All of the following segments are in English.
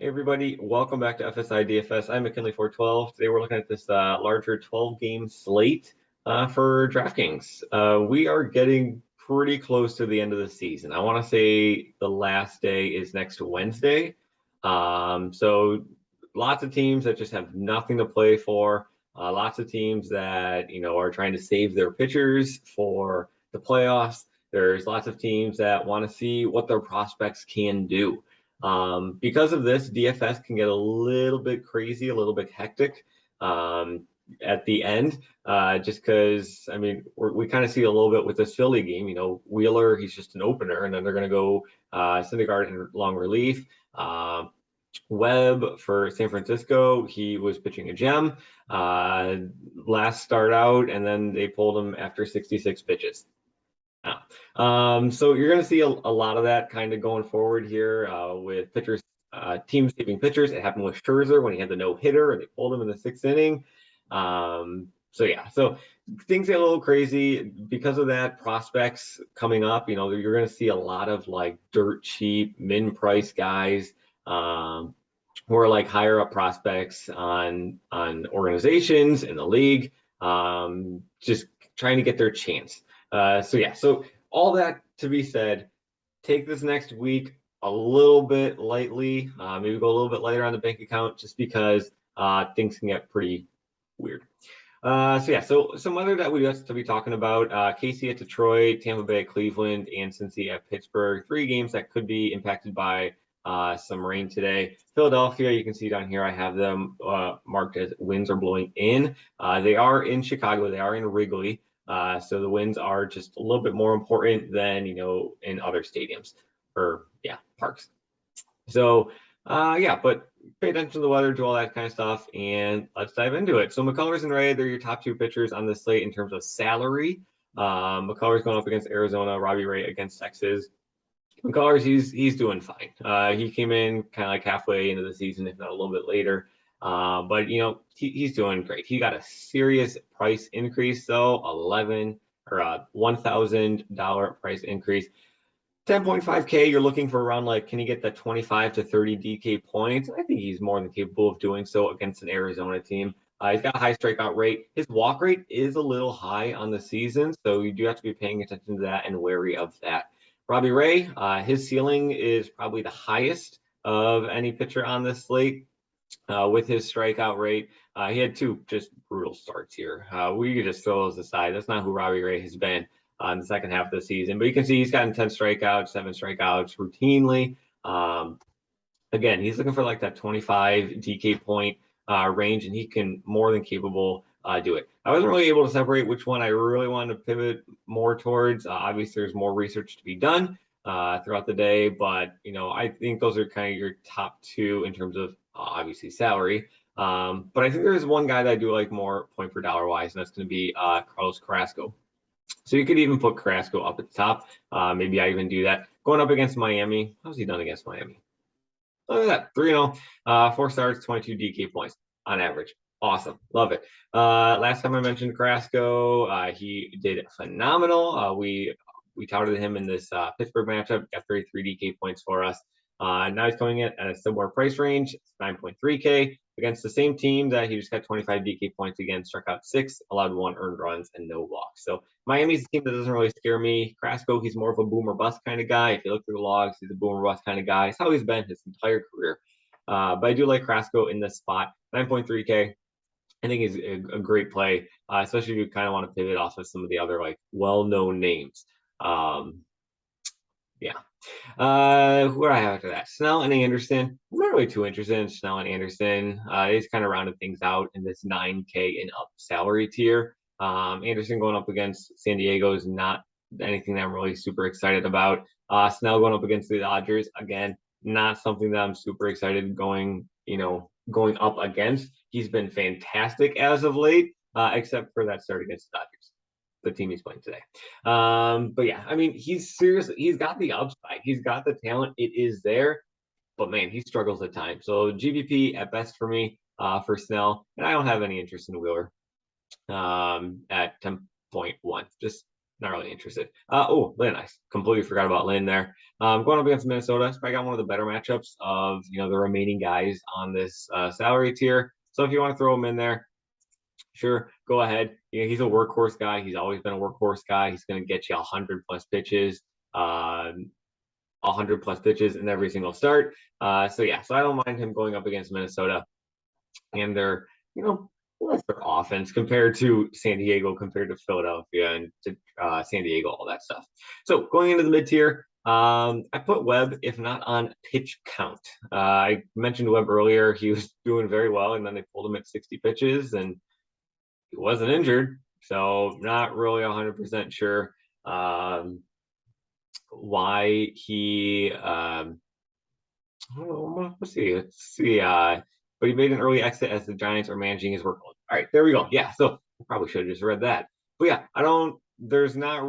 Hey everybody, welcome back to FSi DFS. I'm McKinley 412. Today we're looking at this larger 12-game slate for DraftKings. We are getting pretty close to the end of the season. I want to say the last day is next Wednesday. So lots of teams that just have nothing to play for. Lots of teams that are trying to save their pitchers for the playoffs. There's lots of teams that want to see what their prospects can do. Because of this, DFS can get a little bit crazy, a little bit hectic at the end, just because, we kind of see a little bit with this Philly game. Wheeler, he's just an opener, and then they're going to go Syndergaard in long relief. Webb for San Francisco, he was pitching a gem last start out, and then they pulled him after 66 pitches. So you're going to see a lot of that kind of going forward here with pitchers, teams saving pitchers. It happened with Scherzer when he had the no-hitter and they pulled him in the 6th inning. So things get a little crazy because of that. Prospects coming up, you're going to see a lot of like dirt cheap, min price guys who are like higher up prospects on organizations in the league, just trying to get their chance. So all that to be said, take this next week a little bit lightly, maybe go a little bit lighter on the bank account just because things can get pretty weird. So some other that we have to be talking about, KC at Detroit, Tampa Bay at Cleveland, and Cincy at Pittsburgh. 3 games that could be impacted by some rain today. Philadelphia, you can see down here, I have them marked as winds are blowing in. They are in Chicago. They are in Wrigley. So the winds are just a little bit more important than, in other stadiums or parks. So, but pay attention to the weather, do all that kind of stuff, and let's dive into it. So McCullers and Ray, they're your top 2 pitchers on this slate in terms of salary. McCullers going up against Arizona, Robbie Ray against Texas. McCullers, he's doing fine. He came in kind of like halfway into the season, if not a little bit later. But he's doing great. He got a serious price increase though, $1,000 price increase. 10.5K, you're looking for around can he get that 25 to 30 DK points? I think he's more than capable of doing so against an Arizona team. He's got a high strikeout rate. His walk rate is a little high on the season, so you do have to be paying attention to that and wary of that. Robbie Ray, his ceiling is probably the highest of any pitcher on this slate. With his strikeout rate, he had 2 just brutal starts here. We could just throw those aside. That's not who Robbie Ray has been in the second half of the season. But you can see he's gotten 10 strikeouts, 7 strikeouts routinely. Again, he's looking for like that 25 DK point range, and he can more than capable do it. I wasn't really able to separate which one I really wanted to pivot more towards. Obviously, there's more research to be done throughout the day, but I think those are kind of your top 2 in terms of obviously salary. But I think there's one guy that I do like more point per dollar wise, and that's going to be Carlos Carrasco. So you could even put Carrasco up at the top. Maybe I even do that. Going up against Miami. How's he done against Miami? Look at that, 3-0, 4 starts, 22 DK points on average. Awesome, love it. Last time I mentioned Carrasco, he did phenomenal. We touted him in this Pittsburgh matchup, got 33 DK points for us. Now he's coming in at a similar price range, 9.3K, against the same team that he just got 25 DK points against, struck out 6, allowed 1 earned runs, and no walks. So Miami's a team that doesn't really scare me. Carrasco, he's more of a boomer bust kind of guy. If you look through the logs, he's a boomer bust kind of guy. It's how he's been his entire career. But I do like Carrasco in this spot, 9.3K. I think is a great play, especially if you kind of want to pivot off of some of the other well-known names. Who do I have after that? Snell and Anderson. I'm not really too interested in Snell and Anderson. They just kind of rounded things out in this 9K and up salary tier. Anderson going up against San Diego is not anything that I'm really super excited about. Snell going up against the Dodgers, again, not something that I'm super excited going up against. He's been fantastic as of late, except for that start against the Dodgers, the team he's playing today. He's seriously, he's got the upside. He's got the talent. It is there, but man, he struggles at times. So GVP at best for me for Snell, and I don't have any interest in Wheeler at 10.1. Just not really interested. Oh, Lynn, I completely forgot about Lynn there. Going up against Minnesota, I got one of the better matchups of the remaining guys on this salary tier. So if you want to throw him in there, sure, go ahead. He's a workhorse guy. He's always been a workhorse guy. He's going to get you 100 plus pitches. 100 plus pitches in every single start. So I don't mind him going up against Minnesota and their, what's their offense compared to San Diego, compared to Philadelphia and to San Diego, all that stuff. So going into the mid tier, I put Webb, if not on pitch count. I mentioned Webb earlier. He was doing very well, and then they pulled him at 60 pitches, and he wasn't injured. So not really 100% sure why he let's see. But he made an early exit as the Giants are managing his workload. All right, there we go. Yeah, so I probably should have just read that. But yeah, there's not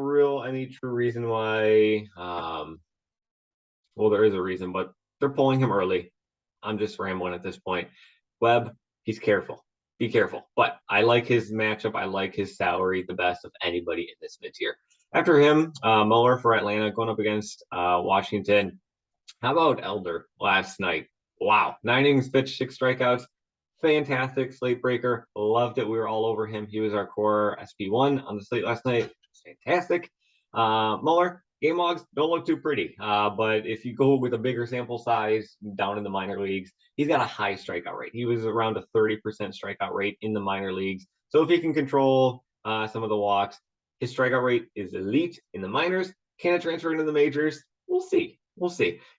any true reason why. Well, there is a reason, but they're pulling him early. I'm just rambling at this point. Webb, he's careful. Be careful. But I like his matchup. I like his salary the best of anybody in this mid tier. After him, Muller for Atlanta going up against Washington. How about Elder last night? Wow. 9 innings pitched, 6 strikeouts. Fantastic slate breaker. Loved it. We were all over him. He was our core SP1 on the slate last night. Fantastic. Muller, game logs don't look too pretty. But if you go with a bigger sample size down in the minor leagues, he's got a high strikeout rate. He was around a 30% strikeout rate in the minor leagues. So if he can control some of the walks, his strikeout rate is elite in the minors. Can it transfer into the majors? We'll see.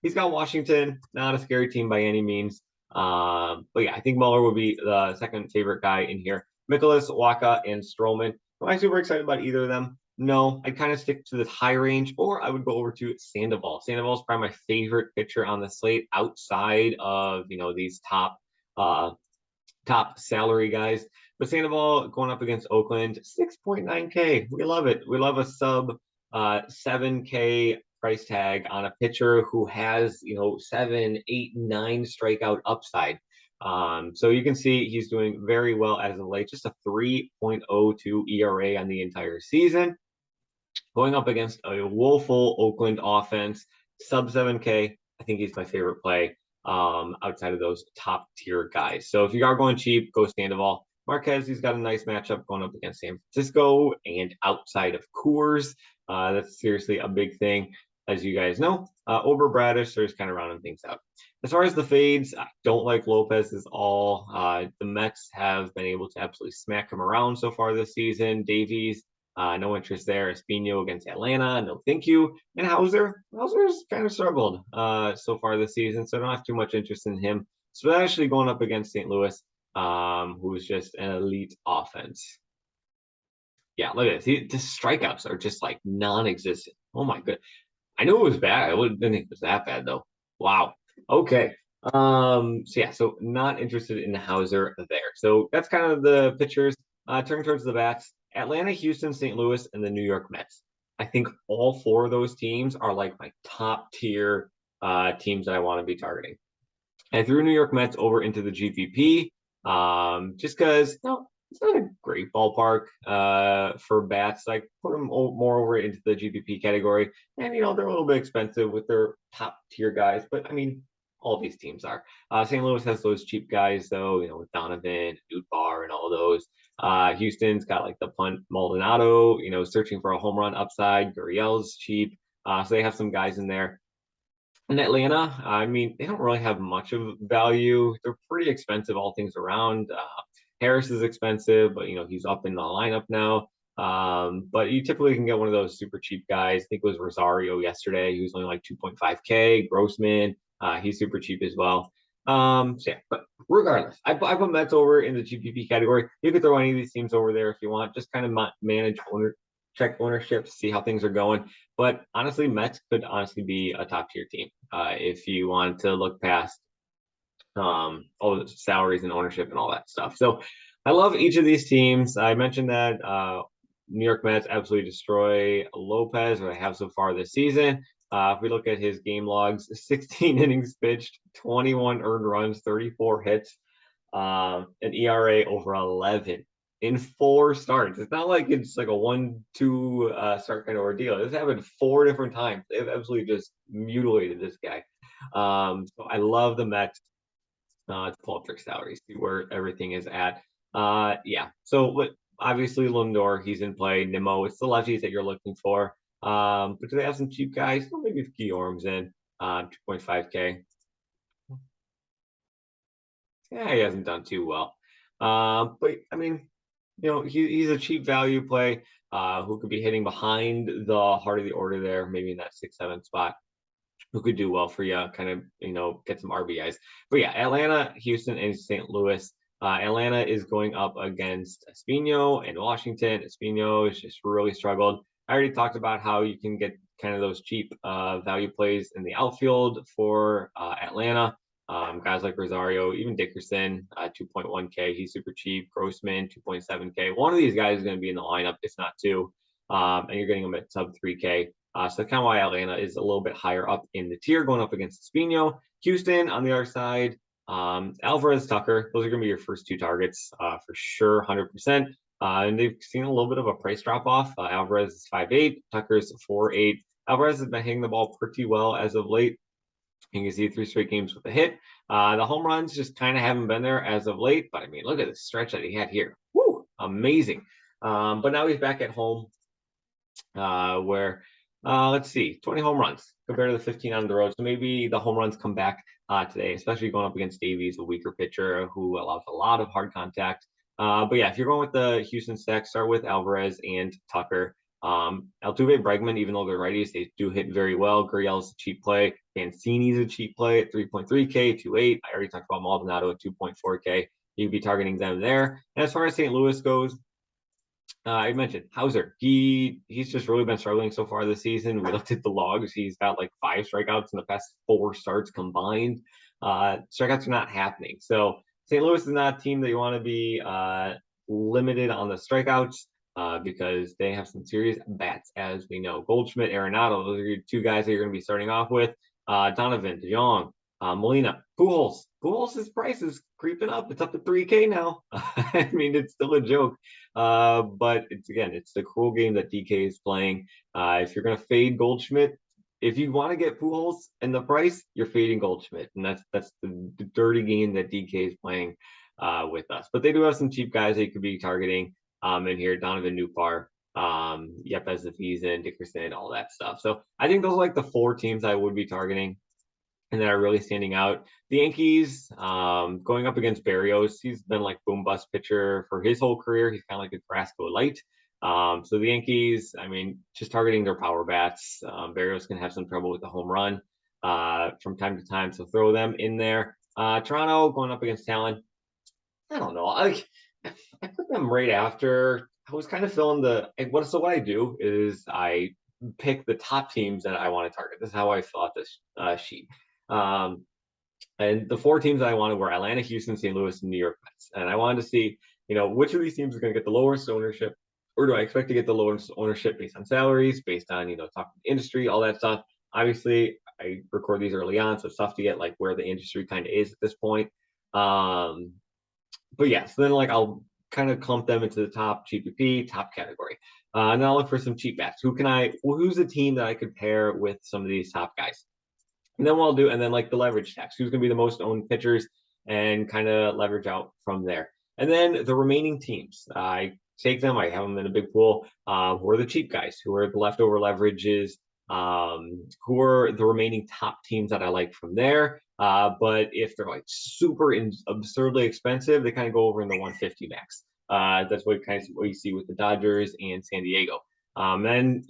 He's got Washington, not a scary team by any means. But yeah, I think Muller would be the second favorite guy in here. Mikolas, Waka, and Stroman. Am I super excited about either of them? No, I'd kind of stick to this high range, or I would go over to Sandoval. Sandoval is probably my favorite pitcher on the slate outside of these top salary guys. But Sandoval going up against Oakland, 6.9K. We love it. We love a sub 7K price tag on a pitcher who has 7, 8, 9 strikeout upside. So you can see he's doing very well as of late. Just a 3.02 ERA on the entire season. Going up against a woeful Oakland offense, sub 7K. I think he's my favorite play outside of those top tier guys. So if you are going cheap, go Sandoval. Marquez, he's got a nice matchup going up against San Francisco and outside of Coors. That's seriously a big thing, as you guys know. Over Bradish, so he's kind of rounding things out. As far as the fades, I don't like Lopez at all. The Mets have been able to absolutely smack him around so far this season. Davies, no interest there. Espino against Atlanta, no thank you. And Hauser's kind of struggled so far this season, so I don't have too much interest in him, especially going up against St. Louis, who's just an elite offense. Yeah, look at this. The strikeouts are just like non-existent. Oh my goodness. I knew it was bad. I didn't think it was that bad though. Wow. Okay. So not interested in Hauser there. So that's kind of the pitchers. Turning towards the bats, Atlanta, Houston, St. Louis, and the New York Mets. I think all 4 of those teams are like my top tier teams that I want to be targeting. I threw New York Mets over into the GPP just because it's not a great ballpark for bats. I put them more over into the GPP category, and they're a little bit expensive with their top tier guys, but I mean all these teams are. St. Louis has those cheap guys though, with Donovan, Nootbaar, and all those. Houston's got like the punt Maldonado, searching for a home run upside. Gurriel's cheap, so they have some guys in there. In Atlanta, I mean, they don't really have much of value. They're pretty expensive, all things around. Harris is expensive, but he's up in the lineup now. But you typically can get one of those super cheap guys. I think it was Rosario yesterday. He was only like 2.5K. Grossman, he's super cheap as well. But regardless, I put Mets over in the GPP category. You could throw any of these teams over there if you want. Just kind of manage check ownership, see how things are going. But honestly, Mets could honestly be a top tier team if you want to look past all the salaries and ownership and all that stuff. So I love each of these teams. I mentioned that New York Mets absolutely destroy Lopez, or they have so far this season. If we look at his game logs, 16 innings pitched, 21 earned runs, 34 hits, an ERA over 11. in 4 starts. It's not like it's like a 1-2 start kind of ordeal. This happened 4 different times. They've absolutely just mutilated this guy. So I love the Mets. To pull up their salaries, see where everything is at. Yeah. So obviously Lindor, he's in play. Nimmo, it's the lefties that you're looking for. But do they have some cheap guys? Well, maybe if Guillorme's in, 2.5K. Yeah, he hasn't done too well. But I mean, he's a cheap value play who could be hitting behind the heart of the order there, maybe in that 6-7 spot, who could do well for you, kind of, get some RBIs. But yeah, Atlanta, Houston, and St. Louis. Atlanta is going up against Espino and Washington. Espino has just really struggled. I already talked about how you can get kind of those cheap value plays in the outfield for Atlanta. Guys like Rosario, even Dickerson, 2.1K. He's super cheap. Grossman, 2.7K. One of these guys is going to be in the lineup, if not two. And you're getting them at sub 3K. So kind of why Atlanta is a little bit higher up in the tier, going up against Espino. Houston on the other side, Alvarez Tucker. Those are going to be your first 2 targets for sure, 100%. And they've seen a little bit of a price drop off. Alvarez is 5.8, Tucker's 4.8. Alvarez has been hitting the ball pretty well as of late. You can see 3 straight games with a hit. The home runs just kind of haven't been there as of late. But I mean, look at the stretch that he had here. Woo, amazing. But now he's back at home where, let's see, 20 home runs compared to the 15 on the road. So maybe the home runs come back today, especially going up against Davies, a weaker pitcher who allows a lot of hard contact. But yeah, if you're going with the Houston stack, start with Alvarez and Tucker. Altuve, Bregman, even though they're righties, they do hit very well. Gurriel's a cheap play. Mancini's a cheap play at 3.3K, 2.8. I already talked about Maldonado at 2.4K. You could be targeting them there. And as far as St. Louis goes, I mentioned Hauser. He's just really been struggling so far this season. We looked at the logs. He's got like 5 strikeouts in the past 4 starts combined. Strikeouts are not happening. So St. Louis is not a team that you want to be limited on the strikeouts because they have some serious bats, as we know. Goldschmidt, Arenado, those are your 2 guys that you're going to be starting off with. Donovan, DeJong, Molina, Pujols. Pujols' price is creeping up. It's up to 3K now. I mean, it's still a joke. But it's the cruel game that DK is playing. If you're going to fade Goldschmidt, if you want to get Pujols and the price, you're fading Goldschmidt. And that's the dirty game that DK is playing with us. But they do have some cheap guys that you could be targeting in here. Donovan Newpar, Yepes if he's in, Dickerson, all that stuff. So I think those are like the 4 teams I would be targeting and that are really standing out. The Yankees, going up against Berrios, he's been like boom bust pitcher for his whole career. He's kind of like a Carrasco light. So the Yankees, I mean, just targeting their power bats. Berrios can have some trouble with the home run from time to time, so throw them in there. Toronto going up against Talon. I don't know. I put them right after. I was kind of feeling what I do is I pick the top teams that I want to target. This is how I thought this sheet. And the 4 teams I wanted were Atlanta, Houston, St. Louis, and New York Mets. And I wanted to see, which of these teams is going to get the lowest ownership, or do I expect to get the lowest ownership based on salaries, based on, talking to the industry, all that stuff. Obviously, I record these early on, so it's tough to get like where the industry kind of is at this point. But yeah, so then I'll kind of clump them into the top GPP, top category. And then I'll look for some cheap bats. Who's a team that I could pair with some of these top guys? And then the leverage tax. Who's going to be the most owned pitchers and kind of leverage out from there. And then the remaining teams, I take them, I have them in a big pool. Who are the cheap guys? Who are the leftover leverages? Who are the remaining top teams that I like from there? But if they're like super absurdly expensive, they kind of go over in the 150 max. That's what you see with the Dodgers and San Diego. And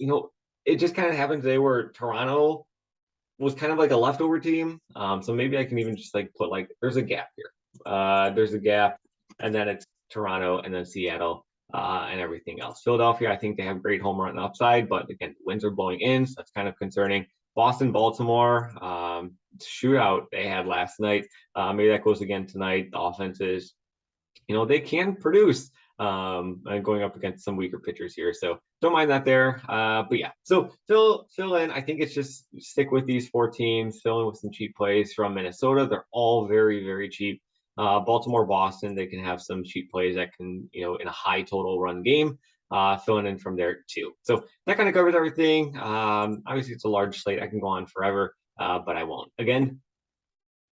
it just kind of happened today where Toronto was kind of like a leftover team. So maybe I can even just put there's a gap here. There's a gap, and then it's Toronto and then Seattle and everything else. Philadelphia, I think they have great home run upside, but again, winds are blowing in, so that's kind of concerning. Boston, Baltimore, shootout they had last night. Maybe that goes again tonight. The offenses, they can produce. And going up against some weaker pitchers here. So don't mind that there. But yeah, so fill in. I think it's just stick with these 4 teams, fill in with some cheap plays from Minnesota. They're all very, very cheap. Baltimore, Boston, they can have some cheap plays that can, in a high total run game, filling in from there too. So that kind of covers everything. Obviously, it's a large slate. I can go on forever, but I won't. Again,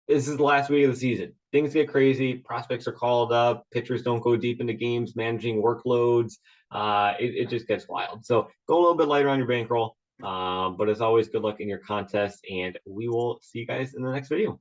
this is the last week of the season. Things get crazy. Prospects are called up. Pitchers don't go deep into games, managing workloads. It just gets wild. So go a little bit lighter on your bankroll. But as always, good luck in your contest, and we will see you guys in the next video.